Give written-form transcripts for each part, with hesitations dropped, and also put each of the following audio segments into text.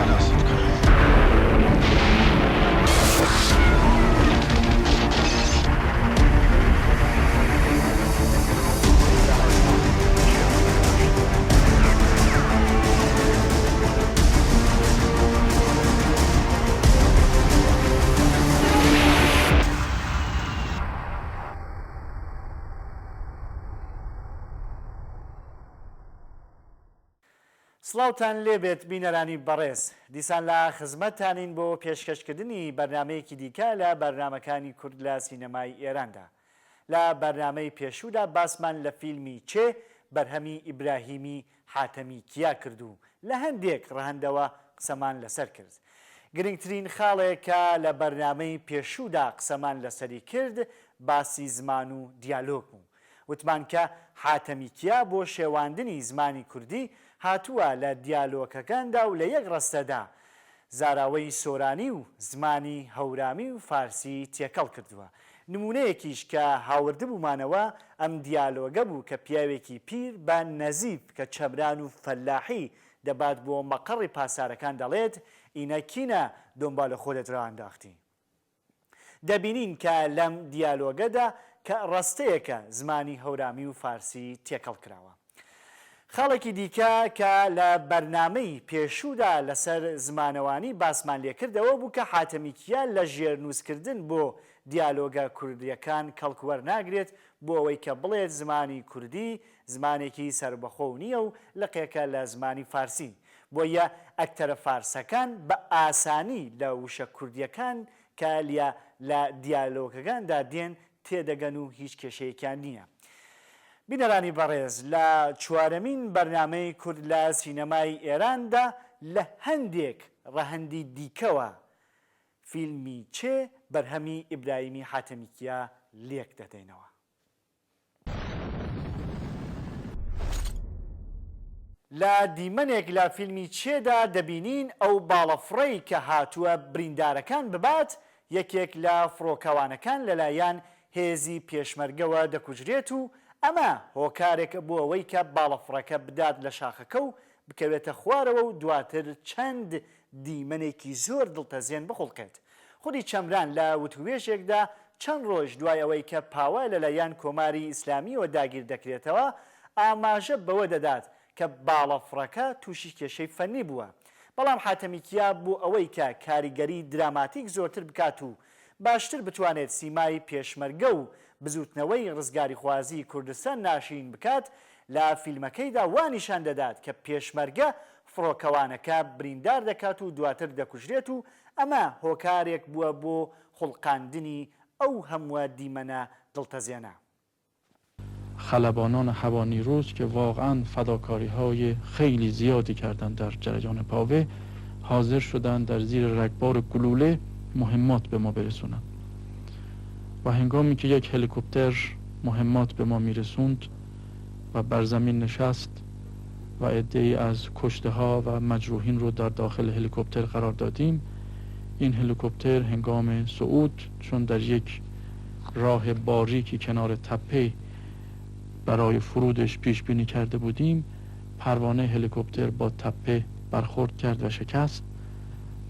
خلاصت کنم. سڵاوتان لێبێت بینەرانی بەڕێز دیسان لە خزمەتتانین بۆ پێشکەشکردنی بەرنمەیەکی دیکە لە بەرنمەکانی کورد لە سینەمای ئێراندا. لە بەرنمەی پێشوودا باسمان لە فیلمی چێ بەرهەمی ئیبراهیمی حاتەمی کیا کردو لە هەندێک ڕەهەندەوە قسەمان لەسەر کرد. گرنگترین خاڵێکە لە بەرنمەی پێشوودا قسەمان لەسەری کرد باسی زمان و دیالۆگ بوو. وتمان کە حاتەمی کیا بۆ شێواندنی زمانی کوردی هاتووە لە دیالۆکەکاندا و لە یەک ڕستەدا زاراوەی سۆرانی و زمانی هەورامی و فارسی تێکەڵ کردووە. نمونەیەکیش کە هاوردە بوومانەوە ئەم دیالۆگە بوو کە پیاوێکی پیر بە نەزیب کە چەمران و فەلاحی دەبات بۆ مەقڕی پاسارەکان دەڵێت ئینە کینە دۆمبالە خۆدت ڕانداختی. دەبینین کە لەم دیالۆگەدا کە ڕستەیەکە زمانی هەورامی و فارسی تێکەڵ کراوە. خاڵێکی دیکە کە لە بەرنمەی پێشوودا لەسەر زمانەوانی باسمان لێکردەوە بوو کە حاتەمی کیا لە ژێرنووسکردن بۆ دیالۆگە کوردیەکان کەڵکوەرناگرێت بۆ ئەوەی کە بڵێت زمانی کوردی زمانێکی سربەخۆ نییە و لەقێکە لە زمانی فارسی بۆیە ئەکتەرە فارسەکان بە ئاسانی لە وشە کوردیەکان کە لە دیالۆگەکاندا دێن تێدەگەن و هیچ کێشەیەکیان نییە. بینەرانی بەڕێز لە چوارەمین بەرنمەی کورد لە سینەمای ئێراندا لە هەندێک ڕەهەندی دیکەوە فیلمی چێ بەرهەمی ئیبراهیمی حاتەمی کیا لێک دەدەینەوە. لە دیمەنێک لە فیلمی چێدا دەبینین ئەو باڵەفڕەی کە هاتووە بریندارەکان ببات یەکێک لە فڕۆکەوانەکان لەلایەن هێزی پێشمەرگەوە دەکوژرێت و ئەمە هۆکارێکە بۆ ئەوەی کە باڵەفڕەکە بدات لە شاخەکە و بکەوێتە خوارەوە و دواتر چەند دیمەنێکی زۆر دڵتەزێن بخڵقێت. خودی چەمران لە وتوێژێکدا چەند ڕۆژ دوای ئەوەی کە پاوە لەلایەن کۆماری ئیسلامیەوە داگیر دەکرێتەوە ئاماژە بەوە دەدات کە باڵەفڕەکە تووشی کێشەی فەنی بووە. بەڵام حاتەمی کیا بوو ئەوەی کە کاریگەری دراماتیک زۆرتر بکات و باشتر بتوانێت سیمای پێشمەرگە و بزوتنەوەی ڕزگاری خوازی کوردستان ناشین بکات لە فیلمەکەیدا وانیشان دەدات کە پێشمەرگە فڕۆکەوانەکە بریندار دەکات و دواتر دەکوژرێت و ئەمە هۆکارێک بووە بۆ خوڵقاندنی ئەو هەموو دیمەنە دڵتەزێنە. خلبانان هوانیروز که واقعا فداکاری‌های خیلی زیادی کردند در جریان پاوه حاضر شدند در زیر رگبار گلوله مهمات به ما برسونند و هنگامی که یک هلیکوپتر مهمات به ما میرسوند و بر زمین نشست و عده‌ای از کشته ها و مجروحین رو در داخل هلیکوپتر قرار دادیم، این هلیکوپتر هنگام صعود چون در یک راه باریکی کنار تپه برای فرودش پیش بینی کرده بودیم، پروانه هلیکوپتر با تپه برخورد کرد و شکست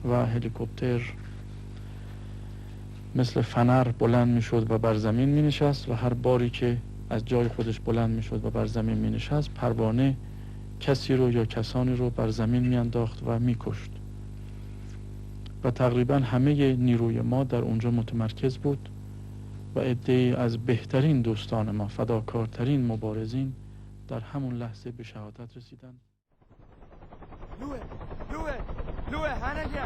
و هلیکوپتر مثل فنر بلند می شد و بر زمین می نشست و هر باری که از جای خودش بلند می شد و بر زمین می نشست پروانه کسی رو یا کسانی رو بر زمین می انداخت و می کشت و تقریبا همه نیروی ما در اونجا متمرکز بود و عده‌ای از بهترین دوستان ما فداکارترین مبارزین در همون لحظه به شهادت رسیدند. لوه هنگه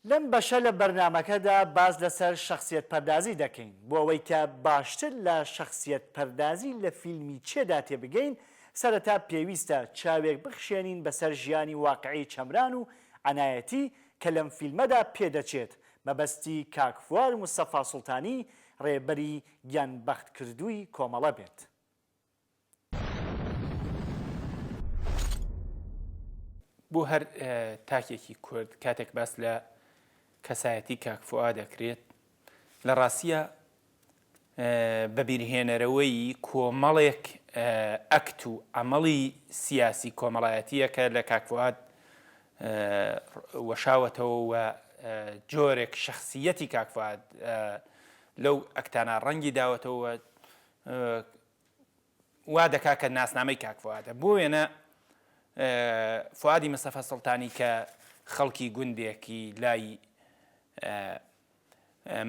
لەم بەشە لە بەرنامەکەدا باز لەسەر شەخسیەت پەردازی دەکەین بۆ ئەوەی کە باشتر لە شەخسیەت پەردازی لە فیلمی چێدا تێبگەین سەرەتا پێویستە چاوێک بخشێنین بەسەر ژیانی واقعی چەمران و عنایەتی کە لەم فیلمەدا پێدەچێت مەبەستی کاک فواد مستەفا سوڵتانی ڕێبەری گیانبەختکردووی کۆمەڵە بێت. بۆ هەر تاکێکی کورد کاتێک باس لە کەسایەتی کاک فواد دەکرێت لە ڕاستیە بەبیرهێنەرەوەی کۆمەڵێک ئەکت و ئەمەڵی سیاسی کۆمەڵایەتیەکە لە کاک فواد وەشاوەتەوە و جۆرێک شەخسیەتی کاک فواد لەو ئەکتانە ڕەنگی داوەتەوە وا دەکا کە ناسنامەی کاک فوادە بۆ وێنە فوادی مستەفا سوڵتانی کە خەڵکی گوندێکی لای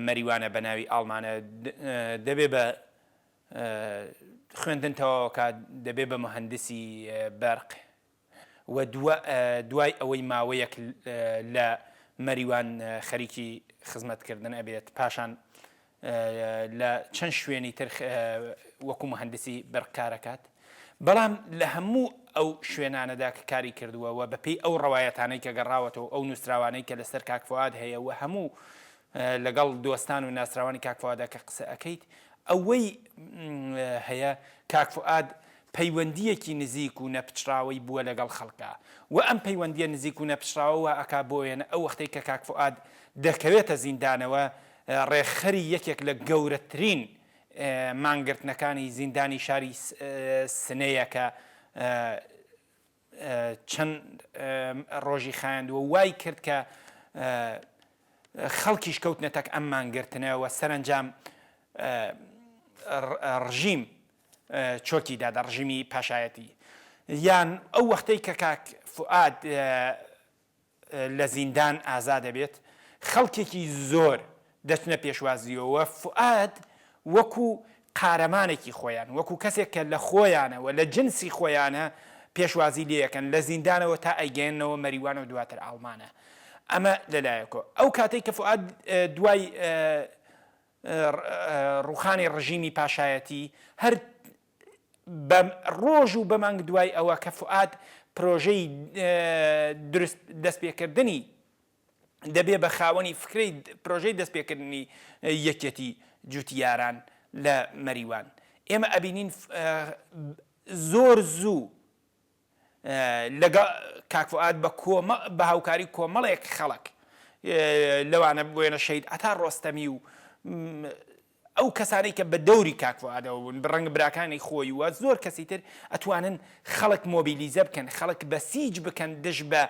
مەریوانە بە ناوی ئاڵمانە دەبێ بە خوێندنەوە دەبێ بە مهندسی بەرق و دوای ئەوەی ماوەیەک لە مەریوان خەریکی خزمەتکردن ئەبێت پاشان لە چەند شوێنی تر وەکو مهندسی بەرقکارەکات بەڵام لە هەموو ئەو شوێنانەدا کە کاری کردووە و بەپێی ئەو ڕەوایەتانەی کە گەڕاوەتەوە ئەو نووسراوانەی کە لەسەر کاک فواد هەیە و هەموو لەگەڵ دۆستان و ناسراوانی کاک فوادە کە قسە ئەەکەیت ئەوەی هەیە کاک فواد پەیوەندیەکی نزیک و نەپچراوی بووە لەگەڵ خەڵکا و ئەم پەیوەندیە نزیک و نەپچراوە ئەکا بۆیەنە ئەو وەختەی کە کاک فواد دەکەوێتە زیندانەوە ڕێکخەری یەکێک لە گەورەترین مانگرتنەکانی زیندانی شاری سنەیە کە چەند ڕۆژی خایاندووە وای کرد کە خەڵکیش کەوتنەتەک ئەم مانگرتنەوە سەرنجام ڕژیم چۆکی دادا ڕژیمی پاشایەتی یان ئەو وەختەی کە کاک فواد لە زیندان ئازا دەبێت خەڵکێکی زۆر دەچنە پێشوازیەوە فواد وەکو قارەمانێکی خۆیان وەکو کەسێک کە لە خۆیانەوە لە جنسی خۆیانە پێشوازی لێەکەن لە زیندانەوە تا ئەیگەێنەوە مەریوان و دواتر ئاڵمانە ئەمە لەلایەکۆ ئەو کاتێک کە فواد دوای ڕوخانی ڕژیمی پاشایەتی هەر بە ڕۆژ و بە مانگ دوای ئەوە کە فواد پرۆژەی درست دەستپێکردنی دەبێ بە خاوەنی فکرەی پرۆژەی دەستپێکردنی یەکێتی جوتیاران لە مەریوان ئێمە ئەبینین زۆر زوو لەگەڵ کاک فواد بە هاوکاری کۆمەڵێک خەڵک لەوانە بۆیەنە شەید ئەتا ڕۆستەمی و ئەو کەسانەی کە بە دەوری کاک فوادەوە بوون بڕەنگە براکانی خۆی وە زۆر کەسی تر ئەتوانن خەڵک مۆبیلیزە بکەن خەڵک بە سیج بکەن دژ بە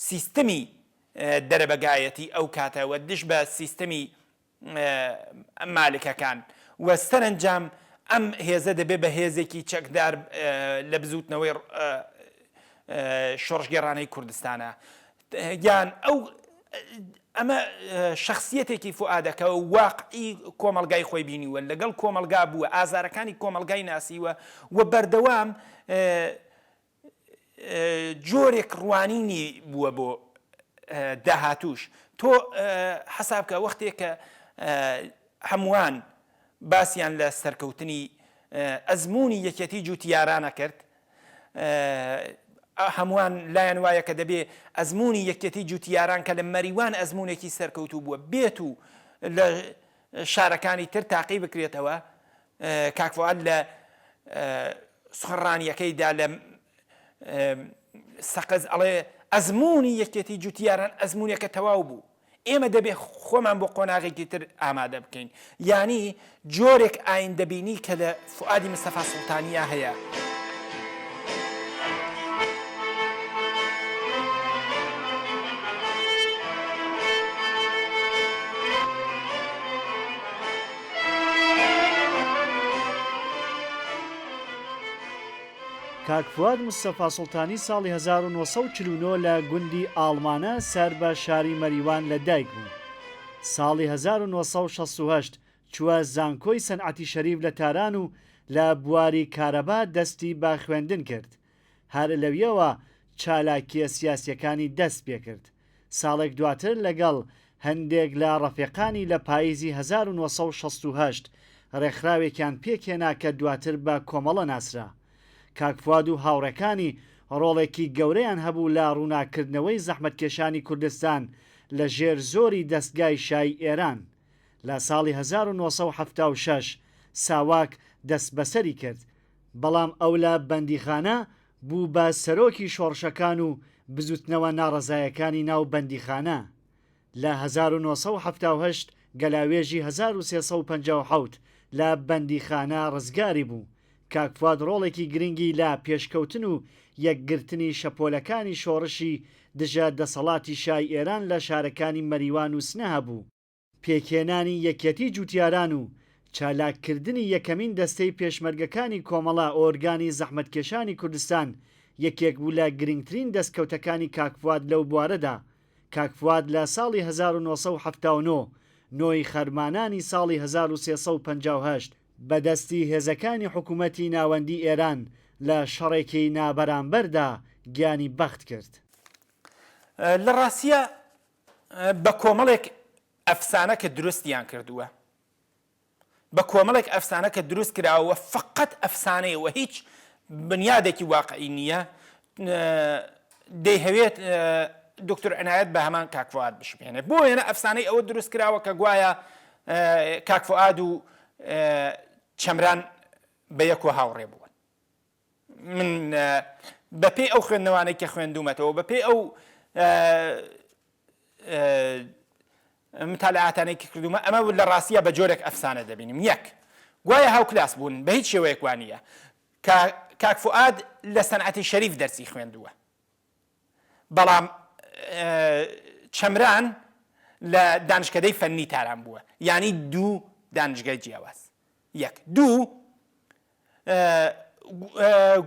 سیستەمی دەرەبەگایەتی ئەو کاتەوە دژ بە سیستەمی مالکەکان و سەرنجام ئەم هێزە دەبێ بە هێزێکی چەکدار لە بزوتنەوەی شۆڕژگەڕانەی کوردستانە یان ئەو ئەمە شخصیەتێکی فوادەکە و واقعی کۆمەلگای خۆی بینیوە لەگەڵ کۆمەلگا بووە ئازارەکانی کۆمەلگای ناسیوە و بەردەوام جۆرێک ڕوانینی بووە بۆ داهاتوش تۆ حسابکە وەختێک کە هەمووان باسییان لە سەرکەوتنی ئەزمموی یەکەتی جوتیارانە کرد هەمووان لایەن وایە کە دەبێ ئەزمموی یەکەتی جوتیاران کە لە مەریوان ئەزممونێکی سەرکەوتوو بووە بێت و لە شارەکانی تر تاقی بکرێتەوە کاک فواد لە سوخڕانیەکەیدا لە سەقز ئەڵێ ئەزمموی یەکێتی جوتیاران ئەزممونێکە تەواو بوو ئێمە دەبێ خۆمان بۆ قۆناغێکی تر ئامادە بکەین یانی جۆرێک ئاین دەبینی کە لە فوادی مستەفا سوڵتانیە هەیە کاک فواد مستەفا سوڵتانی ساڵی 1949 لە گوندی ئاڵمانە سەر بە شاری مەریوان لە دایک بوو. ساڵی 1968 چووە زانکۆی سەنعەتی شەریف لە تاران و لە بواری کارەبا دەستی با خوێندن کرد. هەر لەویەوە چالاکیە سیاسیەکانی دەست پێ کرد. ساڵێک دواتر لەگەڵ هەندێک لە ڕەفیقانی لە پاییزی 1968 ڕێکخراوێکیان پێکهێنا کە دواتر بە کۆمەڵە ناسرا. کاک فواد و هاوڕێکانی ڕۆڵێکی گەورەیان هەبوو لە ڕووناکردنەوەی زەحمەتکێشانی کوردستان لە ژێر زۆری دەستگای شای ئێران. لە ساڵی 1976 ساواک دەست بەسەری کرد، بەڵام ئەو لە بەندیخانە بوو بە سەرۆکی شۆڕشەکان و بزوتنەوە ناڕەزایەکانی ناو بەندیخانە. لە 1970 گەلاوێژی 1357 لە بەندیخانە ڕزگاری بوو. کاک فواد ڕۆڵێکی گرنگی لە پێشکەوتن و یەکگرتنی شەپۆلەکانی شۆڕشی دژە دەسەڵاتی شای ئێران لە شارەکانی مەریوان و سنە هەبوو. پێکهێنانی یەکێتی جوتیاران و چالاککردنی یەکەمین دەستەی پێشمەرگەکانی کۆمەڵە ئۆرگانی زەحمەتکێشانی کوردستان یەکێک بوو لە گرنگترین دەستکەوتەکانی کاک فواد لەو بوارەدا. کاک فواد لە ساڵی 1970 نۆی خەرمانانی ساڵی 1358 بەدەستی هێزەکانی حکوومەتی ناوەندی ئێران لە شەڕێکی نابەرامبەردا گیانی بەخت کرد. لە ڕاستیە بە کۆمەڵێک ئەفسانە کە دروستیان کردووە، بە کۆمەڵێک ئەفسانە کە دروست کراوە فقط ئەفسانەیەوە، هیچ بنیادێکی واقعی نییە. دەیهەوێت دکتۆر عنایەت بە هەمان کاک فواد بشبێنێ. بۆ وێنە ئەفسانەی ئەوە دروست کراوە کە گوایە کاک فواد و چەمران بە یەکۆ هاوڕێ بوون. من بەپێی ئەو خوێندنەوانەی کە خوێندومەتەوە، بەپێی ئەو متالعاتانەی کە کردومە، ئەمە لە ڕاستیە بە جۆرێک ئەفسانە دەبینیم. یەک، گوایە هاوکلاس بوون بە هیچ شێوەیەک وانە. کاک فواد لە سەنعەتی شەریف دەرسی خوێندووە، بەڵام چەمران لە دانشکدەی فەنی تاران بووە، یعنی دوو دانشگای جیاواز. یەک. دوو،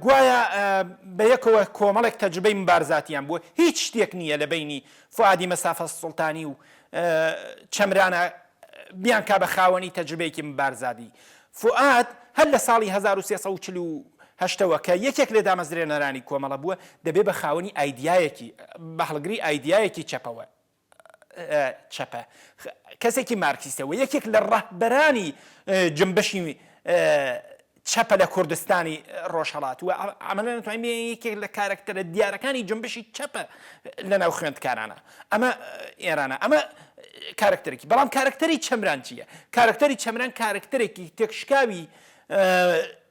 گوایە بە یەکەوە کۆمەڵێک تەجربەی مبارزاتیان بووە. هیچ شتێک نییە لە بینی فوادی مەسافە سوڵتانی و چەمرانە بیان کا بە خاوەنی تەجربەیەکی مبارزاتی. فواد هەر لە ساڵی 1348ەوە کە یەکێک لە دامەزرێنەرانی کۆمەڵە بووە، دەبێت بە خاوەنی ئایدیایەکی بەهەڵگری ئایدیایەکی چەپەوە چەپە، کەسێکی مارکسیستەوە، یەکێک لە ڕەهبەرانی جنبشی چەپە لە کوردستانی ڕۆژهەڵات و عەمەڵەن نەتوانین یەکێک لە کارکتەرە دیارەکانی جنبشی چەپە لە ناو خوێندکارانە ئەمە ئێرانە. ئەمە کارکتەرێکی. بەڵام کارکتەری چەمران چییە؟ کارکتەری چەمران کارکتەرێکی تێکشکاوی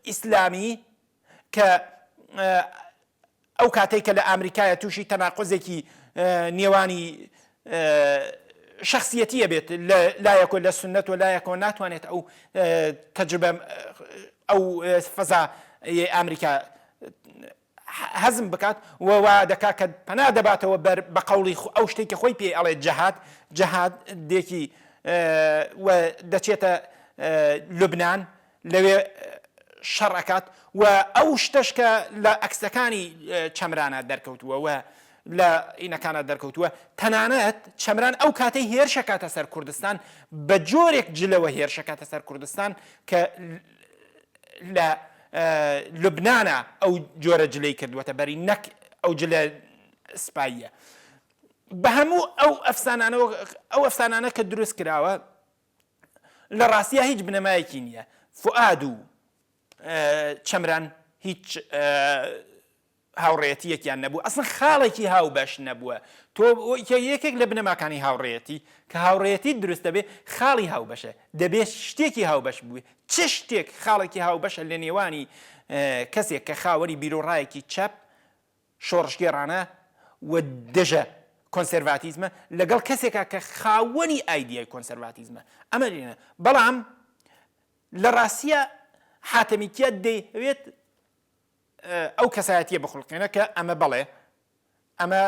ئیسلامی کە ئەو کاتێک کە لە ئامریکایە تووشی تەناقوزێکی نێوانی شخصیەتیە بێت لایەکۆ لە سنەت و لایەکۆ ناتوانێت ئەو تەجربە ئەو فەزا ئامریکا هەزم بکات و دەکات کە پەنا دەباتەوە بە قەوڵی ئەو شتێکی خۆی پێ ئەڵێ جەهاد دێکی و دەچێتە لوبنان لەوێ شەڕەکات و ئەو شتەش کە لە ئەکسەکانی چەمرانە دەرکەوتووە و لە ئینەکانە دەرکەوتووە. تەنانەت چەمران ئەو کاتەی هێرشەکاتە سەر کوردستان بە جۆرێک جلەوە هێرشەکاتە سەر کوردستان کە لە لوبنانە ئەو جۆرە جلەی کردووەتە بەری نەک ئەو جلە سپاییە. بە هەموو ئەو ئەفسانانە کە دروست کراوە لە ڕاستیە هیچ بنەمایەکی نییە. فواد و چەمران هیچ هاوڕێیەتیەکیان نەبوو، ئەسڵ خاڵێکی هاو بەش نەبووە. تۆ یەکێک لە بنەماکانی هاوڕێیەتی کە هاوڕێیەتی دروست دەبێت خاڵی هاوبەشە، دەبێت شتێکی هاوبەش بووێ. چ شتێک خاڵێکی هاوبەشە لە نێوانی کەسێک کە خاوەری بیرۆڕایەکی چەپ شۆڕشگێڕانە و دژە کۆنسەرواتیزمە لەگەڵ کەسێکە کە خاوەنی ئایدیای کۆنسەرواتیزمە. ئەمە لێنە. بەڵام لە ڕاستیە حاتەمیکیە دەیەوێت ئەو کەسایەتیە بخڵقێنە کە ئەمە بەڵێ ئەمە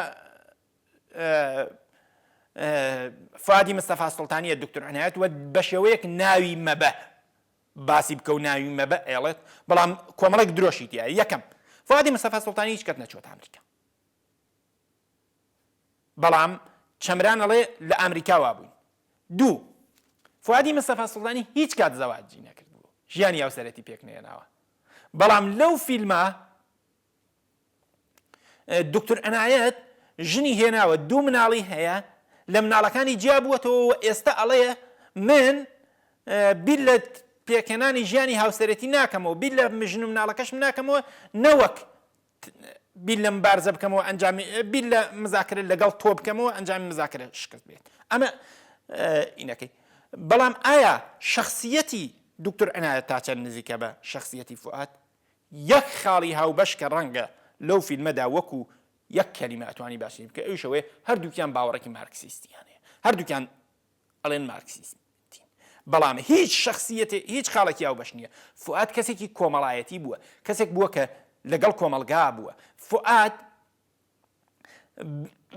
فوادی مستەفا سوڵتانیە دکتۆر عنایەت و بە شێوەیەک ناوی مەبە باسی بکە و ناوی مەبە ئێڵێت، بەڵام کۆمەڵێک درۆشی تایە. یەکەم، فوادی مستەفا سوڵتانی هیچ کەس نەچۆتە ئەمریکا، بەڵام چەمران ئەڵێ لە ئەمریکا وا بووین. دوو، فوادی مستەفا سوڵتانی هیچ کات زەواجی نەکردبوو، ژیانی هاوسەرەتی پێک نێناوە. بەڵام لەو فیلمە دکتۆر عنایەت ژنی هێناوە 2 مناڵی هەیە لە مناڵەکانی جیابووەتەوە ئێستا ئەڵەیە من بیر لە پێکەنانی ژیانی هاوسەرەتی ناکەمەوە بیر لە مژن و مناڵەکەشم ناکەمەوە نەوەک بیر لە مبارزە بکەمەوە ئەنجامی بیر لە مزاکرە لەگەڵ تۆ بکەمەوە ئەنجامی مزاکرە شکست بێت ئەمە ئینەکەی بەڵام ئایا شخصیەتی دکتۆر عنایەت تا چەند نزیکە بە شخصیەتی فواد یەک خاڵی هاوبەش کە ڕەنگە لەو فیلمەدا وەکو یەک کەلیمە ئەتوانی باشی بکە ئەوشەوەی هەردووکیان باوەڕێکی مارکسیستیانەیە هەردووکیان ئەڵێن مارکسیستین بەڵام هیچ شخصیەتێ هیچ خاڵێکی هاوبەش نییە فواد کەسێکی کۆمەڵایەتی بووە کەسێک بووە کە لەگەڵ کۆمەلگا بووە فواد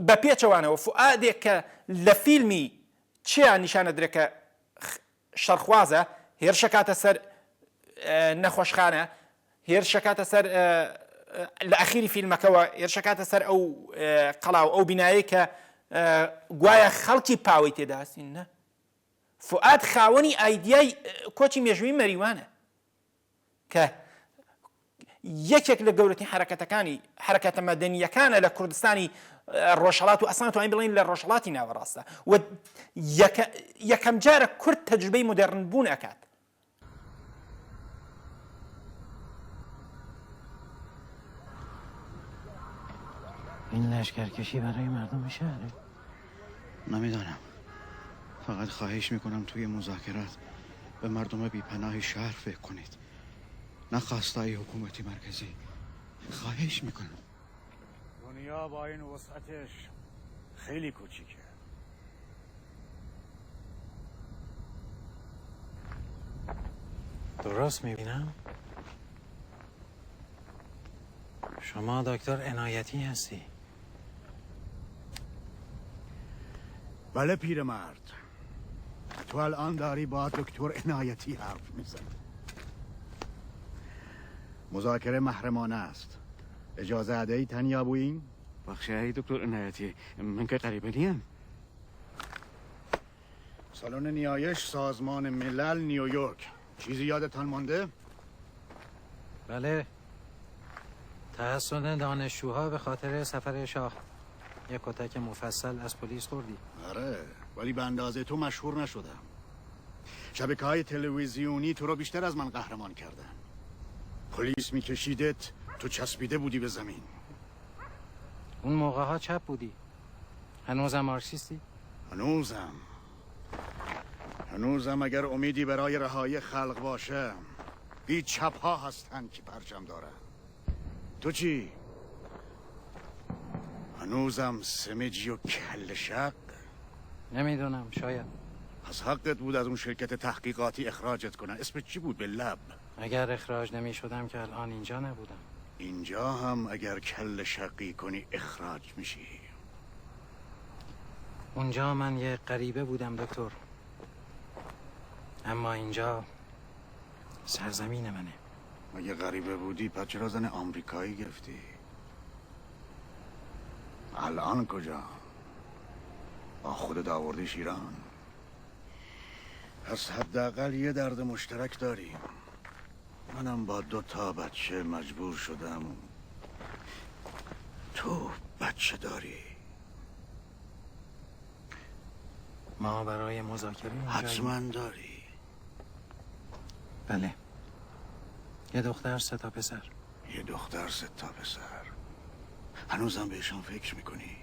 بە پێچەوانەوە فوادێک کە لە فیلمی چیان نیشانە درێکە شەرخوازە هێرشەکاتە سەر نەخۆشخانە هێرشەکاتە سەر لە ئەخیری فیلمەکەەوە هێرشەکاتە سەر ئەو قەڵاو ئەو بینایی کە گوایە خەڵکی پاوەی تێداسین نە فواد خاوەنی ئایدیای کۆچی مێژووی مەریوانە کە یەکێک لە گەورەترین حرەکەتەکانی حرەکەتە مەدەنیەکانە لە کوردستانی ڕۆژهەڵات و ئەسان توانین بڵین لە ڕۆژهەڵاتی ناوەڕاستە و یەکەم جارە کورد تەجربەی مۆدێڕن بوون ئەکات این لشکرکشی برای مردم شهره؟ نمیدانم فقط خواهش میکنم توی مذاکرات به مردم بیپناه شهر فکر کنید نه خواستای حکومتی مرکزی خواهش میکنم دنیا با این وسعتش خیلی کوچیکه درست میبینم؟ شما دکتر عنایتی هستی؟ بله پیرمرد تو الان داری با دکتر عنایتی حرف میزنی مذاکره محرمانه است اجازه ادهی تنیا بوین؟ بخشی دکتر عنایتی من که قریبه نیم سالن نیایش سازمان ملل نیویورک چیزی یادتان مانده؟ بله تحسن دانشجوها به خاطر سفر شاه یک کتک مفصل از پلیس خوردی آره ولی به اندازه تو مشهور نشدم شبکه‌های تلویزیونی تو رو بیشتر از من قهرمان کردن پلیس میکشیدت تو چسبیده بودی به زمین اون موقع ها چپ بودی هنوزم مارکسیستی؟ هنوزم اگر امیدی برای رهایی خلق باشه بی چپ ها هستن که پرچم دارن تو چی؟ هنوزم سمجی و کل شق؟ نمیدونم شاید از حقت بود از اون شرکت تحقیقاتی اخراجت کنن اسمت چی بود به لب؟ اگر اخراج نمی شدم که الان اینجا نبودم اینجا هم اگر کل شقی کنی اخراج میشی اونجا من یه غریبه بودم دکتر اما اینجا سرزمین منه مگه غریبه بودی پس چرا زن آمریکایی گرفتی؟ الان کجا؟ با خودت آوردیش ایران؟ پس حداقل یه درد مشترک داریم منم با 2 بچه مجبور شدم تو بچه داری ما برای مذاکره حتما داری بله یه دختر 3 تا پسر یه دختر 3 تا پسر هنوزم بهشون فکر میکنی؟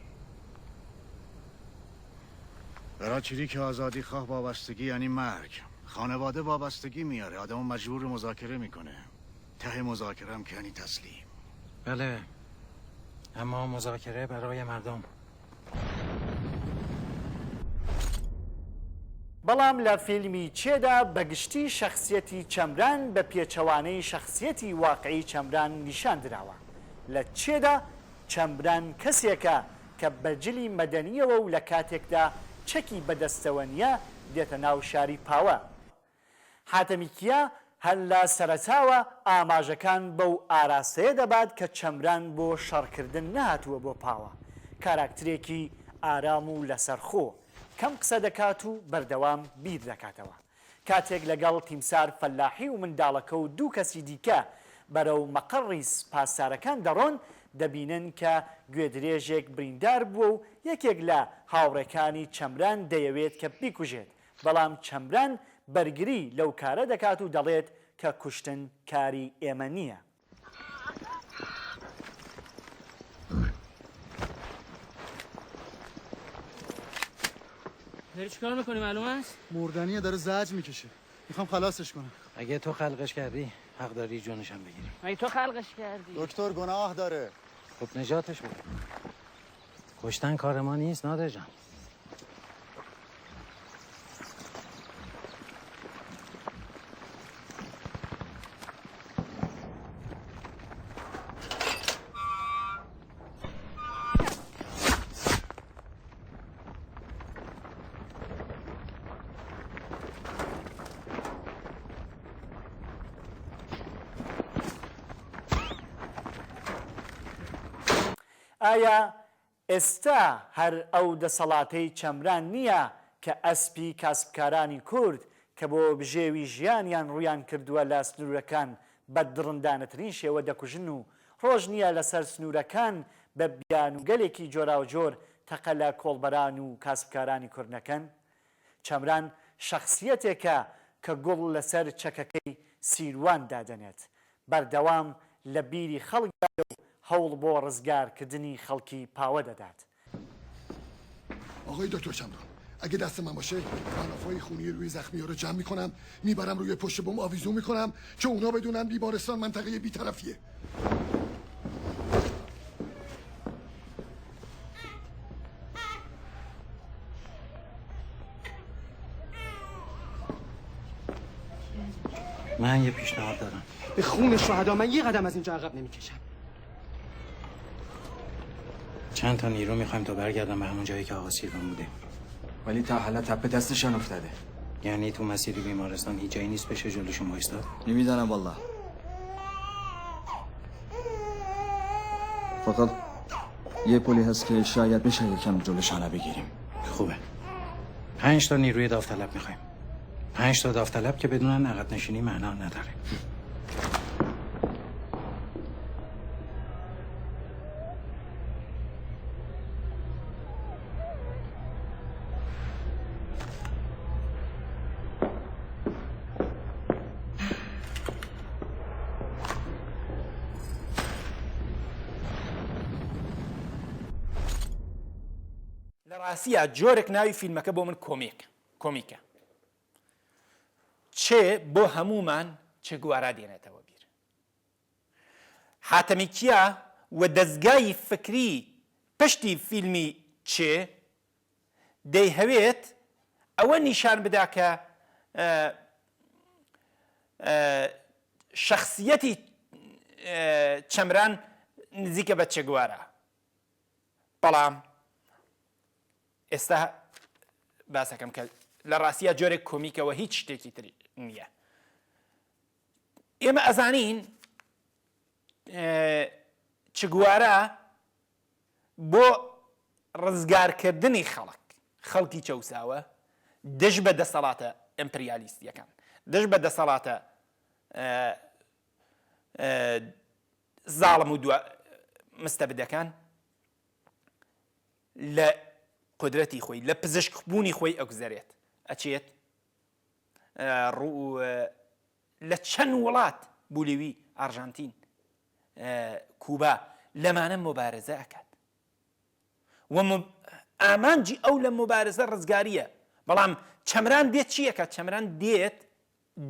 برای چیزی که آزادی خواه وابستگی یعنی مرگ خانواده وابستگی میاره آدمو مجبور مذاکره میکنه ته مذاکره هم که یعنی تسلیم بله اما مذاکره برای مردم بەڵام لە فیلمی چێدا بەگشتی شخصیەتی چەمران بە پێچەوانەی شخصیەتی واقعی چەمران نیشان دراوە لە چێدا چەمران کەسێکە کە بەرجلی مەدەنیەوە و لە کاتێکدا چەکی بەدەستەوە نییە دێتە ناو شاری پاوە حاتەمیکیە هەر لە سەرەتاوە ئاماژەکان بەو ئاراستەیە دەبات کە چەمران بۆ شەڕکردن نهاتووە بۆ پاوە کاراکترێکی ئارام و لەسەرخۆ کەم قسە دەکات و بەردەوام بیر دەکاتەوە کاتێک لەگەڵ تیمسار فەلاحی و منداڵەکە و 2 کەسی دیکە بەرەو مەقڕی پاسدارەکان دەڕۆن دەبینن کە گوێدرێژێک بریندار بووە و یەکێک لە هاوڕێکانی چەمران دەیەوێت کە بیکوژێت بەڵام چەمران بەرگری لەو کارە دەکات و دەڵێت کە کوشتن کاری ئێمە نییە. داری چیکار میکنی معلوم است؟ مردنیه داره زجر میکشه. میخوام خلاصش کنم. اگه تو خلقش کردی حق داری جونشم بگیری. مگه تو خلقش کردی؟ دکتر گناه داره. خب نجاتش بده. کشتن کار ما نیست نادر جان. ئایا ئێستا هەر ئەو دەسەڵاتەی چەمران نییە کە ئەسپی کاسبکارانی کورد کە بۆ بژێوی ژیانیان ڕویان کردووە لە سنوورەکان بە دڕندانەترین شێوە دەکوژن و ڕۆژ نییە لەسەر سنوورەکان بە بیان و گەلێکی جۆراوجۆر تەقە لە کۆڵبەران و کاسبکارانی کوردنەکەن؟ چەمران شەخسیەتێکە کە گوڵ لەسەر چەکەکەی سیروان دادەنێت بەردەوام لە بیری خەڵکدا و هەوڵ بۆ ڕزگارکردنی خەڵکی پاوە دەدات. آقای دکتر چمران اگه دست من باشه ملافای خونی روی زخمی ها رو جمع میکنم میبرم روی پشت بوم آویزون میکنم که اونا بدونن بیمارستان منطقه بیطرفیه. من یه پیشنهاد دارم. به خون شهدا من یه قدم از اینجا عقب نمیکشم. چند تا نیرو میخوایم تا برگردم به همون جایی که آقا سیروان بوده. ولی تا حالا تپه دستشان افتاده. یعنی تو مسیر بیمارستان هیچ جایی نیست بشه جلوشون وایستاد؟ نمیدانم والله. فقط یه پلی هست که شاید بشه یکم جلوشانه بگیریم. خوبه. 5 تا نیروی داوطلب میخوایم. 5 تا داوطلب که بدونن عقب نشینی معنا نداره. لە ڕاستیە جۆرێک ناوی فیلمەکە بۆ من کۆمیکە چێ بۆ هەمومان چێ گوارا دێنێتەوە بیر حاتەمیکیە و دەستگای فکری پشتی فیلمی چێ دەیهەوێت ئەوە نیشان بدا کە شەخسیەتی چەمران نزیکە بە چێ گوارە بەڵام ئێستا باسەکەم کە لە ڕاستیە جۆرێک کۆمیکەوە هیچ شتێکی تری نییە. ئێمە ئەزانین چگوارە بۆ ڕزگارکردنی خەڵکی چەوساوە دژ بە دەسەڵاتە ئەمپریالیستیەکان دژ بە دەسەڵاتە زاڵم و مستەبدەکان لە قدرەتی خۆی لە پزیشکبوونی خۆی ئەگوزارێت ئەچێت لە چەند وڵات بولیوی ئارژانتین کوبا لەمانە مبارزە ئەکات و ئامانجی ئەو لە مبارزە ڕزگاریە بەڵام چەمران دێت چی ئەکات چەمران دێت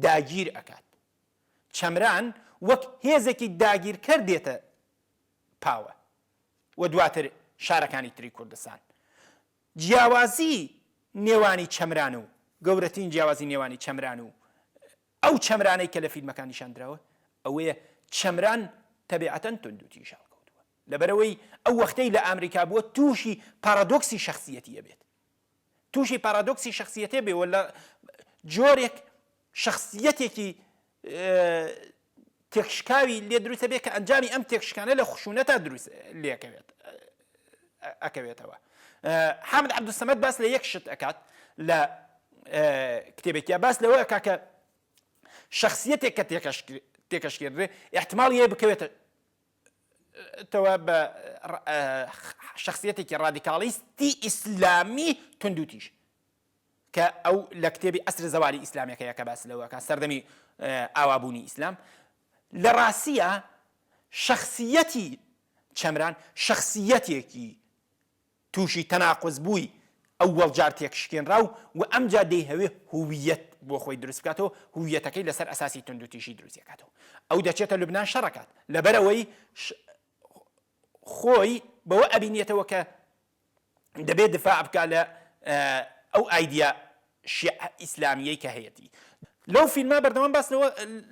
داگیر ئەکات چەمران وەک هێزێکی داگیرکەر دێتە پاوە و دواتر شارەکانی تری کوردستان جیاوازی نێوانی چەمران و گەورەترین جیاوازی نێوانی چەمران و ئەو چەمرانەی کە لە فیلمەکان نیشاندراوە ئەوەیە چەمران تەبیعەتەن تند و تیژاو کەوتووە لەبەرەوەی ئەو وەختەی لە ئامریکا بووە تووشی پارادۆکسی شەخسیەتیە بێت تووشی پارادۆکسی شەخسیەتێ بێ ولا جۆرێک شەخسیەتێکی تێکشکاوی لێ دروستە بێت کە ئەنجامی ئەم تێکشکانە لە خشونەتە دروست ئەکەوێتەوە. حامد عەبدولسەمەد باس لە یەک شت ئەکات لە کتێبێکیە باس لەوە ئەکا کە شەخسیەتێک کە تێکەشکێنرێ احتمال هەیە بکەوێتە تەوە بە شخصیەتێکی ڕادیکاڵیستی ئیسلامی توندوتیش کە ئەو لە کتێبی ئەسر زەوالی ئیسلامیەکەیە کە باس لەوەکە سەردەمی ئاوابوونی ئیسلام لە ڕاستیە شخصیەتی چەمران شخصیەتێکی تووشی تەناقز بووی ئەوەڵ جار تێکشکێنراو و ئەمجا دەیهەوێ هویەت بۆ خۆی دروست بکاتەوە هویەتەکەی لەسەر ئەساسی توندوتیشی دروستیەکاتەوە ئەو دەچێتە لوبنان شەڕەکات لەبەرەوەی خۆی بەوە ئەبینێتەوە کە دەبێت دفاع بکات لە ئەو ئایدیا ئیسلامیەی کە هەیەی لەو فیلمە بەردەوام باس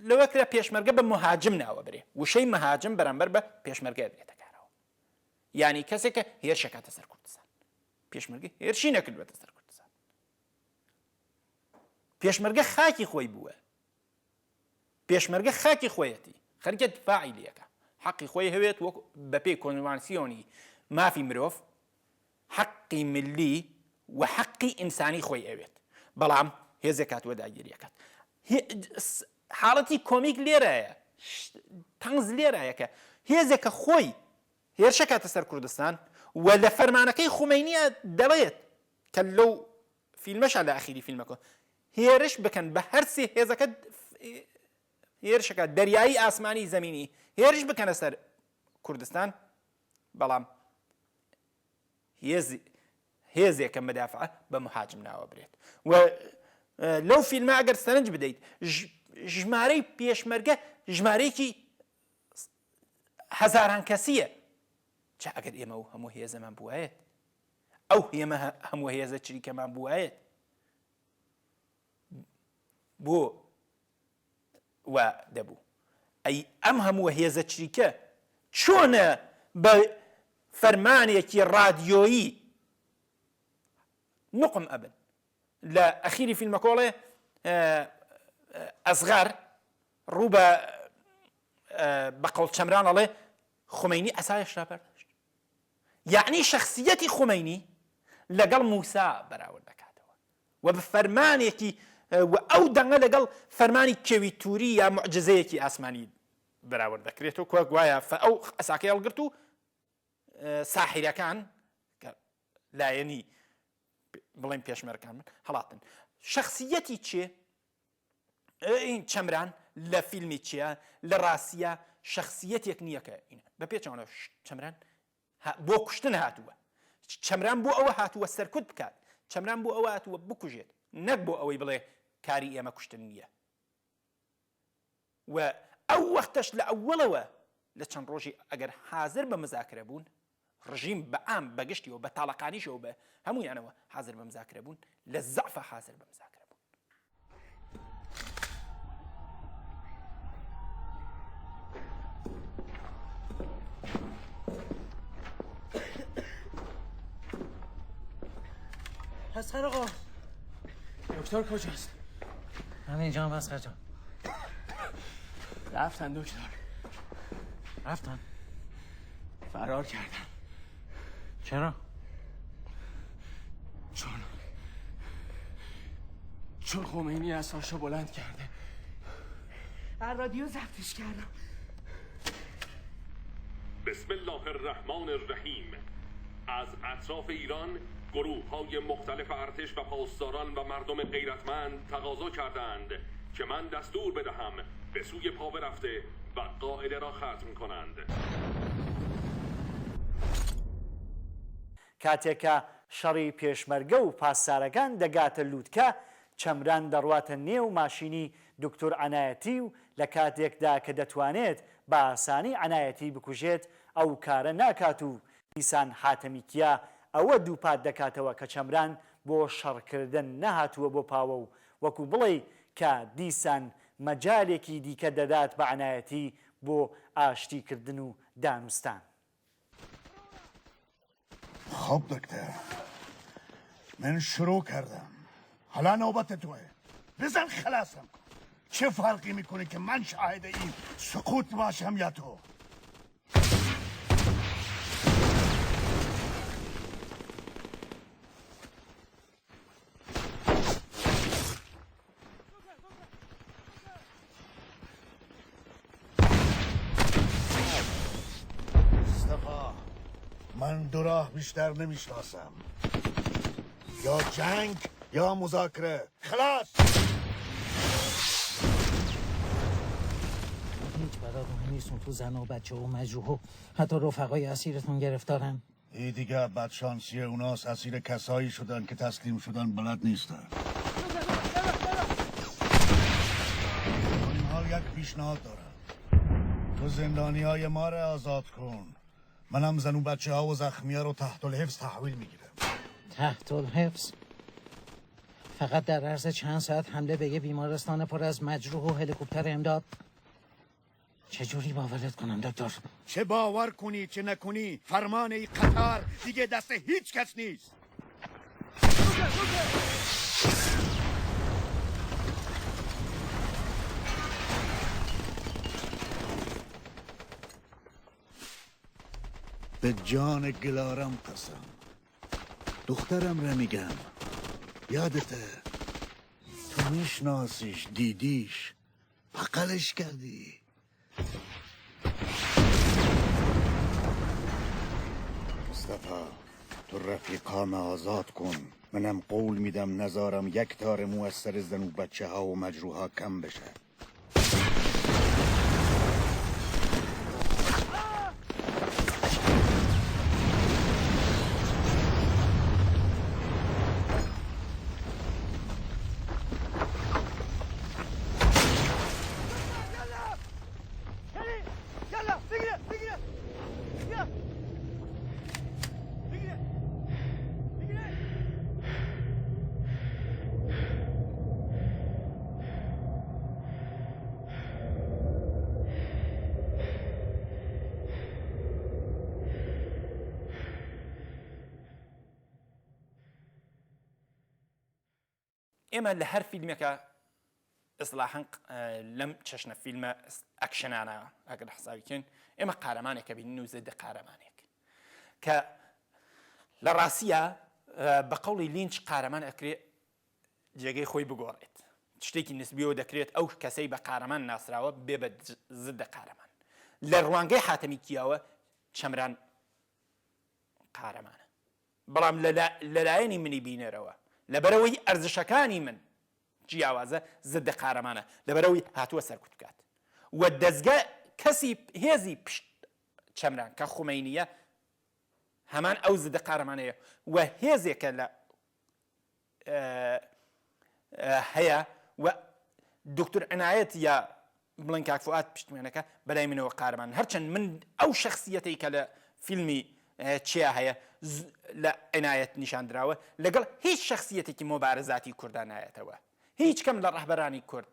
لەوە کرا پێشمەرگە بە مهاجم ناوە برێ وشەی مهاجم بەرامبەر بە پێشمەرگە بێتە کارەوە یعنی کەسێکە هێرشەکاتە سەر کوردستان پێشمەرگە هێرشی نەکردوێتە سەر کوردستان پێشمەرگە خاکی خۆی بووە پێشمەرگە خاکی خۆیەتی خەریکە دفاعی لەکە حەقی خۆی هەوێت وەک بەپێی کۆنڤانسیۆنی مافی مرۆڤ حەقی ملی و حەقی ئینسانی خۆی ئەوێت بەڵام هێزێک هاتووە داگیریەکەات حاڵەتی کۆمیک لێرەیە تەنز لێرایە کە هێزێکە خۆی هێرشەکاتە سەر کوردستان و لە فەرمانەکەی خومەینیە دەڵێت کە لەو فیلمەشە لە ئەخیری فیلمەکە هێرش بکەن بە هەرسێ هێزەکە هێرشەکە دەریایی ئاسمانی زەمینی هێرش بکەنە سەر کوردستان بەڵام هێزێکە مەدافع بە مهاجم ناوە برێت و لەو فیلمە ئەگەر سەرنج بدەیت ژمارەی پێشمەرگە ژمارەیەکی هەزاران کەسیە چا ئەگەر ئێمە و هەموو هێزەمان بوایەت ئەو ئێمە هەموو هێزە چریکەمان بوایەت بۆ وا دەبوو ئەی ئەم هەموو هێزە چریکە چۆنە بە فەرمانێکی ڕادیۆیی نقم ئەبن لە ئەخیری فیلمەکۆڵێ ئەزغار ڕوو بە قەڵ چەمران ئەڵێ خومەینی ئەسایش راپەرداشت یعنی شخصیەتی خومەینی لەگەڵ موسا بەراورد دەکاتەوە و بە فەرمانێکی و ئەو دەنگە لەگەڵ فەرمانی کێوی تووری یا معجزەیەکی ئاسمانی بەراورد دەکرێتەوە کۆ گوایە ئەو ئەساکەی هەڵگرت و ساحیرەکان لایەنی بڵێن پێشمەرگەکان هەڵاتن شخصیەتی چێ این چەمران لە فیلمی چیە لە ڕاستیە شخصیەتێک نییە کە بە پێچەوانە چەمران بۆ کوشتن هاتووە چەمران بۆ ئەوە هاتووە سەرکوت بکات چەمران بۆ ئەوە هاتووە بکوژێت نەک بۆ ئەوەی بڵێ کاری ئێمە کوشتن نییە و ئەو وەختەش لە ئەوڵەوە لە چەند ڕۆژی ئەگەر حازر بە مزاکرە بوون ڕژیم بە ئام بەگشتیەوە بە تاڵەقانیشەوە بە هەمویانەوە حازر بە مزاکرە بوون لە زەعفە حازر بە مزاکرە بوون حسن آقا دکتر کجاست؟ همینجا هم هست جان رفتن دکتر رفتن؟ فرار کردن چرا؟ چون خمینی اساشو بلند کرده رادیو ضبطش کردم بسم الله الرحمن الرحیم از اطراف ایران گروه‌های مختلف ارتش و پاسداران و مردم غیرتمند تقاضا کردند که من دستور بدهم به سوی پاوه رفته و قاعده را ختم کنند. کاتێکە شەڕی پێشمەرگە و پاسدارەکان دەگاتە لووتکە چەمران دەڕواتە نێو ماشینی دکتۆر عنایەتی و لە کاتێکدا کە دەتوانێت بە ئاسانی عنایەتی بکوژێت ئەو کارە ناکات و دیسان حاتەمیکیا ئەوە دووپات دەکاتەوە کە چەمران بۆ شەڕکردن نەهاتووە بۆ پاوە و وەکو بڵێ کە دیسان مەجالێکی دیکە دەدات بە عنایەتی بۆ ئاشتیکردن و دانوستان. خب دکتر من شروع کردم حالا نوبت توه بزن خلاصم کن چه فرقی میکنه که من شاهد این سقوط باشم یا تو من دو راه بیشتر نمیشناسم، یا جنگ یا مذاکره. خلاص. هیچ براتون نیستون تو زن و بچه و مجروح و حتی رفقای اسیرتون گرفتارن. این دیگه بدشانسی اوناس، اسیر کسایی شدن که تسلیم شدن بلد نیستن. این حال یک پیشنهاد دارم. تو زندانی های ما رو آزاد کن، منم زن و بچه ها و زخمی ها رو تحت الحفظ تحویل میگیرم. تحت الحفظ؟ فقط در عرض چند ساعت حمله به یه بیمارستان پر از مجروح و هلیکوپتر امداد؟ چجوری باورت کنم دکتر؟ چه باور کنی چه نکنی، فرمان ای قطار دیگه دست هیچ کس نیست. به جان گلارم قسم، دخترم را میگم، یادته؟ تو میشناسیش، دیدیش، بغلش کردی. مصطفی، تو رفیقام آزاد کن، منم قول میدم نذارم یک تار مو از سر زن و بچه ها و مجروح ها کم بشه. ئێمە لە هەر فیلمێکە ئیسلاحەن لەم چەشنە فیلمە ئەکشنانە ئەگەر حسابیکەین ئێمە قارەمانێکە بینین و زەدە قارەمانێک کە لە ڕاستیە بە قەوڵی لینچ قارەمان ئەکرێ جێگەی خۆی بگۆڕێت، شتێکی نسبیەوە دەکرێت ئەو کەسەی بە قارەمان ناسراوە بێ بە زەدە قارەمان. لە ڕوانگەی حاتەمی کیاوە چەمران قارەمانە، بەڵام لەلایەنی منی بینەرەوە لەبەرەوەی ئەرزشەکانی من جیاوازە زەدە قارەمانە، لەبەرەوەی هاتووە سەرکوت بکات و دەستگا کەسی هێزی پشت چەمران کە خومەینیە هەمان ئەو زەدە قارەمانەیە و هێزێکە لە هەیە و دکتۆر عنایەت یا بڵێن کاک فواد پشتمێنەکە بەلای منەوە قارەمان، هەرچەند من ئەو شەخسیەتەی کە لە فیلمی چیا هەیە لە عنایەت نیشاندراوە لەگەڵ هیچ شەخسیەتێکی مۆبارەزاتی کوردان نایەتەوە، هیچ کەم لە ڕەهبەرانی کورد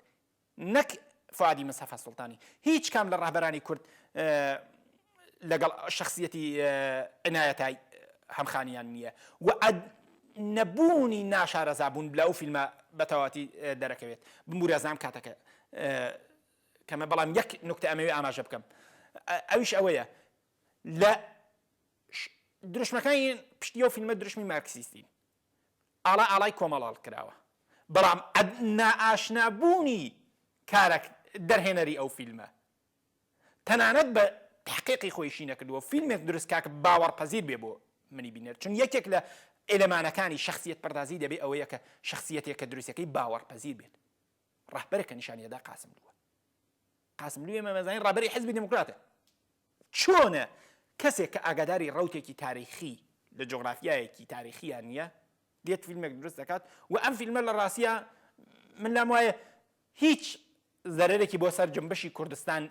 نەک فوادی مەسەفە سوڵتانی، هیچ کام لە ڕەهبەرانی کورد لەگەڵ شەخسیەتی عنایەتای هەمخانیان نییە و نەبوونی ناشارەزابوون لە ئەو فیلمە بەتەواتی دەرەکەوێت. بمورێزام کاتەکە کەمە بەڵام یەک نوکتە ئەمەوێ ئاماژە بکەم، ئەویش ئەوەیە لە دروشمەکانی پشتی ئەو فیلمە دروشمی مارکسیستین ئاڵای کۆمەڵاڵ کراوە، بەڵام نائاشنابوونی کارێک دەرهێنەری ئەو فیلمە تەنانەت بە تحقیقی خۆیشی نەکردووە فیلمێک دروست کاکە باوەڕپەزیر بێ بۆ منی بینێت، چون یەکێک لە ئێلەمانەکانی شخصیت پەردازی دەبێت ئەوەیە کە شخصیەتێک کە دروستەکەی باوەڕپەزیر بێت. ڕەهبەرێکە نیشانیەدا قاسم لووە. قاسم لوو ئێمە مەزانین ڕەهبەری حیزبی دموکراتە. چۆنە کەسێک کە ئاگاداری ڕەوتێکی تاریخی لە جۆغرافیایەکی تاریخیان نییە دێت فیلمێک دروست دەکات و ئەم فیلمە لە ڕاستیە من لام وایە هیچ زەرێکی بۆ سەر جنبشی کوردستان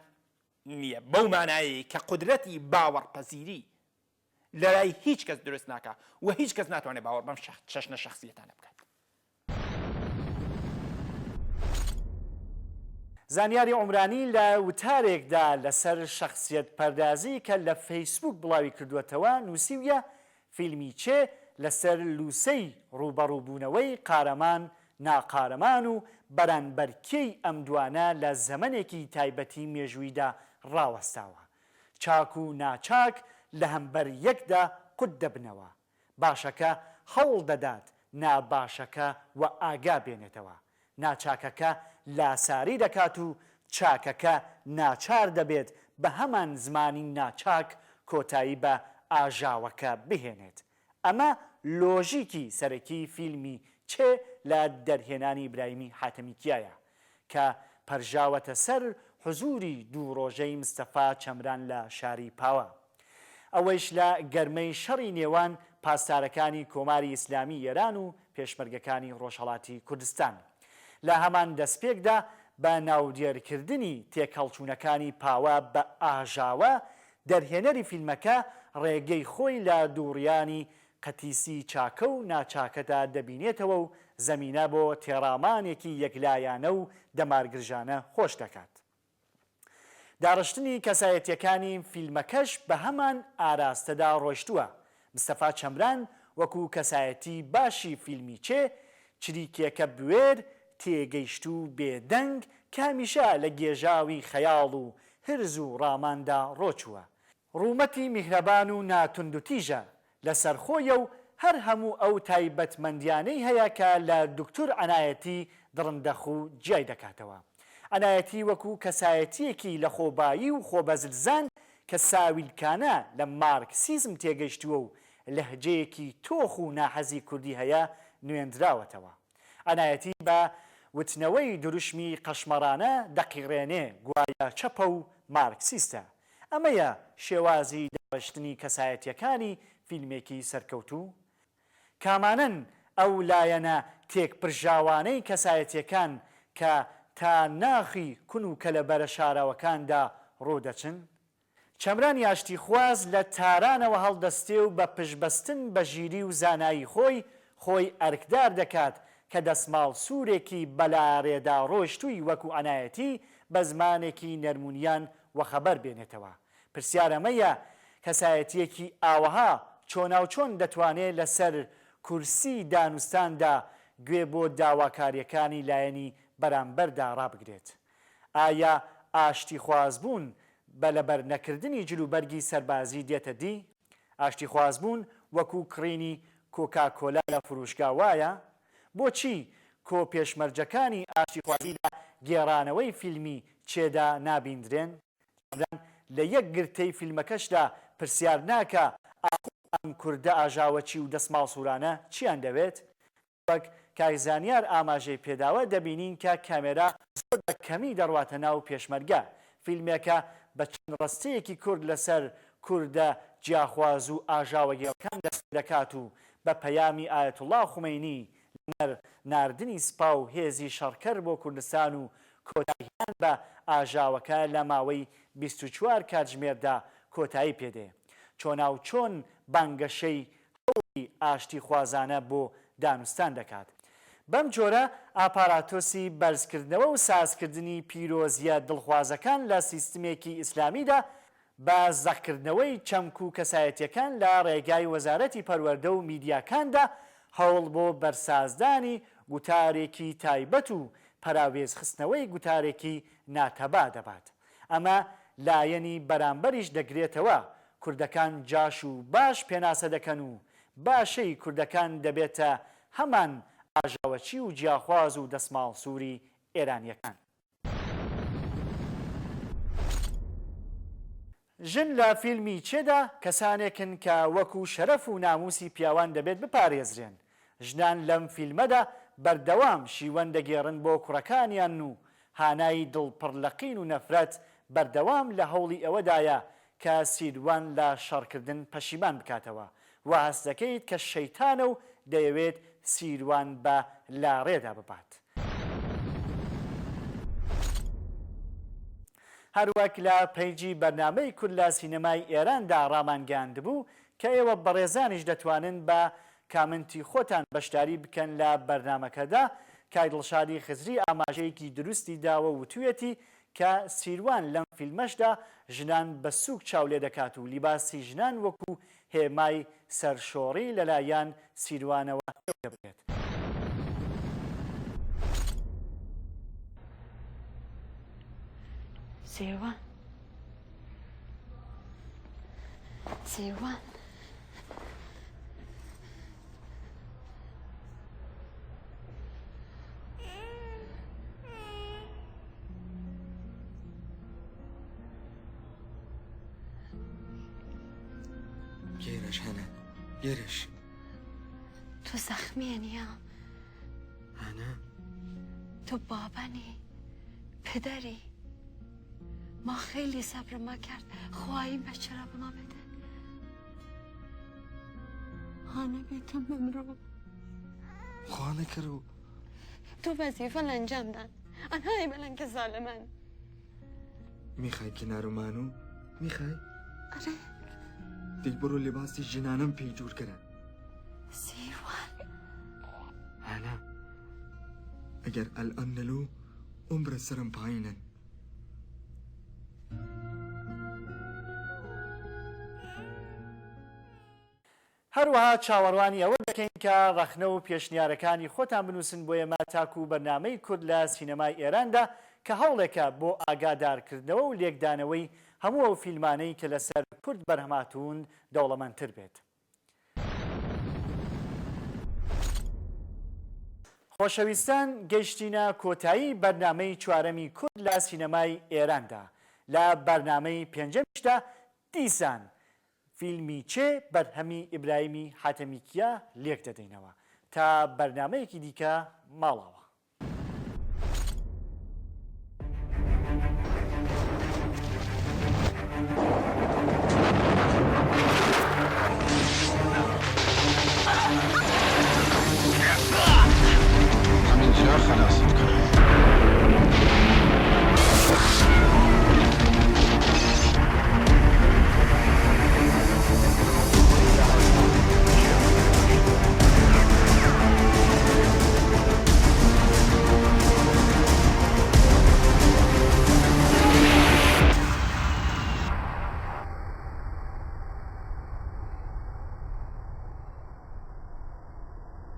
نییە، بەو مانایەیە کە قودرەتی باوەڕپەزیری لەلای هیچ کەس دروست ناکات و هیچ کەس ناتوانێت باوەڕ بەم چەشنە شەخسیەتانە بکات. زانیاری عمرانی لە وتارێکدا لەسەر شەخسیەت پەردازی کە لە فەیسبوک بڵاوی کردووەتەوە نووسیویە فیلمی چێ لەسەر لووسەی ڕوبەڕووبوونەوەی قارەمان ناقارەمان و بەرانبەرکەی ئەم دوانە لە زەمنێکی تایبەتی مێژوویدا ڕاوەستاوە. چاک و ناچاک لە هەمبەر یەکدا قوت دەبنەوە، باشەکە هەوڵ دەدات ناباشەکە و ئاگا بێنێتەوە، ناچاکەکە لاساری دەکات و چاکەکە ناچار دەبێت بە هەمان زمانی ناچاک کۆتایی بە ئاژاوەکە بهێنێت. ئەمە لۆژیکی سەرەکی فیلمی چێ لە دەرهێنانی ئیبراهیمی حاتەمیکیایە کە پەرژاوەتە سەر حزوری دوو ڕۆژەی مستەفا چەمران لە شاری پاوە. ئەوەیش لە گەرمەی شەڕی نێوان پاسدارەکانی کۆماری ئیسلامی ئێران و پێشمەرگەکانی ڕۆژهەڵاتی کوردستان. لە هەمان دەستپێکدا بە ناودێرکردنی تێکەڵچوونەکانی پاوە بە ئاژاوە دەرهێنەری فیلمەکە ڕێگەی خۆی لە دووڕیانی قەتیسی چاکە و ناچاکەدا دەبینێتەوە و زەمینە بۆ تێڕامانێکی یەکلایانە و دەمارگرژانە خۆش دەکات. داڕشتنی کەسایەتیەکانی فیلمەکەش بە هەمان ئاراستەدا ڕۆیشتووە. مستەفا چەمران وەکو کەسایەتی باشی فیلمی چێ چریکێکە بوێر تێگەیشت و بێدەنگ کامیشە لە گێژاوی خەیاڵ و هرز و ڕاماندا ڕۆچووە. ڕوومەتی میهرەبان و ناتوندوتیژە لەسەر خۆیە و هەر هەموو ئەو تایبەتمەندیانەی هەیە کە لە دکتۆر عنایەتی دڕندەخ و جیای دەکاتەوە. عنایەتی وەکو کەسایەتیەکی لە خۆبایی و خۆبەزلزان کە ساویلکانە لە مارکسیزم تێگەیشتووە و لەهجەیەکی تۆخ و ناحەزی کوردی هەیە نوێندراوەتەوە. عنایەتی بە وتنەوەی دروشمی قەشمەرانە دەقیڕێنێ گوایە چەپە و مارکسیستە. ئەمەیە شێوازی داڕشتنی کەسایەتیەکانی فیلمێکی سەرکەوتوو. کامانن ئەو لایەنە تێکپرژاوانەی کەسایەتیەکان کە تا ناخی کون و کە لە بەرە شاراوەکاندا ڕوودەچن. چەمران یاشتی خواز لە تارانەوە هەڵدەستێ و بە پشبەستن بە ژیری و زانایی خۆی ئەرکدار دەکات کە دەسماڵ سوورێکی بەلاڕێدا ڕۆیشتووی وەکو عنایەتی بە زمانێکی نەرمونیان وەخەبەر بێنێتەوە. پرسیارەمەیە کەسایەتیەکی ئاوەها چۆناوچۆن دەتوانێت لەسەر کورسی دانوستاندا گوێ بۆ داواکاریەکانی لایەنی بەرامبەردا ڕابگرێت. ئایا ئاشتی خوازبوون بە لەبەر نەکردنی جلوبەرگی سەربازی دێتە دی؟ ئاشتی خوازبوون وەکو کڕینی کۆکاکۆلا لە فروشگا وایە؟ بۆچی کۆ پێشمەرجەکانی ئاشتی خوازی لە گێڕانەوەی فیلمی چێدا نابیندرێن؟ لە یەک گرتەی فیلمەکەشدا پرسیار ناکە ئەم کوردە ئاژاوەچی و دەسماڵ سوورانە چیان دەوێت؟ وەک کاکزانیار ئاماژەی پێداوە دەبینین کە کامێرا زۆر بە کەمی دەڕواتە ناو پێشمەرگە. فیلمێکە بە چەند ڕستەیەکی کورد لەسەر کوردە جیاخواز و ئاژاوەگێڵەکان دەست دەکات و بە پەیامی ئایەتوڵا خومەینی لەمەر ناردنی سپا و هێزی شەڕکەر بۆ کوردستان و کۆتاییان بە ئاژاوەکە لە ماوەی 24 کاتژمێردا کۆتایی پێدێ. چۆناوچۆن بانگەشەی هەوڵی ئاشتی خوازانە بۆ دانوستان دەکات. بەم جۆرە ئاپاراتۆسی بەرزکردنەوە و سازکردنی پیرۆزیە دڵخوازەکان لە سیستمێکی ئیسلامیدا بە زەقکردنەوەی چەمک و کەسایەتیەکان لە ڕێگای وەزارەتی پەروەردە و میدیاکاندا هەوڵ بۆ بەرسازدانی گوتارێکی تایبەت و پەراوێز خستنەوەی گوتارێکی ناتەبا دەبات. ئەمە لایەنی بەرامبەریش دەگرێتەوە. کوردەکان جاش و باش پێناسە دەکەن و باشەی کوردەکان دەبێتە هەمان ئاژاوەچی و جیاخواز و دەسماڵ سووری ئێرانیەکان. ژن لە فیلمی چێدا کەسانێکن کە وەکو شەرەف و ناموسی پیاوان دەبێت بپارێزرێن. ژنان لەم فیلمەدا بەردەوام شیوەن دەگێڕن بۆ کوڕەکانیان و هانایی دڵپڕلەقین و نەفرەت بەردەوام لە هەوڵی ئەوەدایە کە سیروان لە شەڕکردن پەشیمان بکاتەوە. وا هەست دەکەیت کە شەیتانە و دەیەوێت سیروان بە لاڕێدا ببات. هەروەک لە پەیجی بەرنامەی کورد لە سینەمای ئێراندا ڕامانگەاند بوو کە ئێوە بەڕێزانیش دەتوانن بە کامنتی خۆتان بەشداری بکەن لە بەرنامەکەدا. کای دڵشادی خزری ئاماژەیەکی دروستی داوە وتوێتی کە سیروان لەم فیلمەشدا ژنان بە سوک چاولێ دەکات و لیباسی ژنان وەکو هێمای سەرشۆڕی لەلایەن سیروانەوە دەبێت. سیروان سیروان گیرش هنه گیرش. تو زخمی نیا. هنه تو بابنی، پدری. ما خیلی صبر ما کرد خواهیم بچه را به ما بده. هانه بیتم امرو خانه کرو تو وظیفه انجام دن آنهایی بلن که ظالمن. میخوای کنارو منو؟ میخوای؟ آره. دیگه برو لباسی جنانم پیجور کرن. سیروان هنه اگر الان نلو عمر سرم پایینن. هەروەها چاوەڕوانی ئەوە دەکەین کە ڕەخنە و پێشنیارەکانی خۆتان بنووسن بۆ ئێمە تاکو و بەرنامەی کورد لە سینەمای ئێراندا کە هەوڵێکە بۆ ئاگادارکردنەوە و لێکدانەوەی هەموو ئەو فیلمانەی کە لەسەر کورد بەرهەماتون دەوڵەمەندتر بێت. خۆشەویستان گەیشتینە کۆتایی بەرنامەی چوارەمی کورد لە سینەمای ئێراندا. لە بەرنامەی پێنجەمیشدا دیسان فیلمی چێ بەرهەمی ئیبراهیمی حاتەمیکیە لێک دەدەینەوە تا بەرنامەیەکی دیکە ماڵەوە.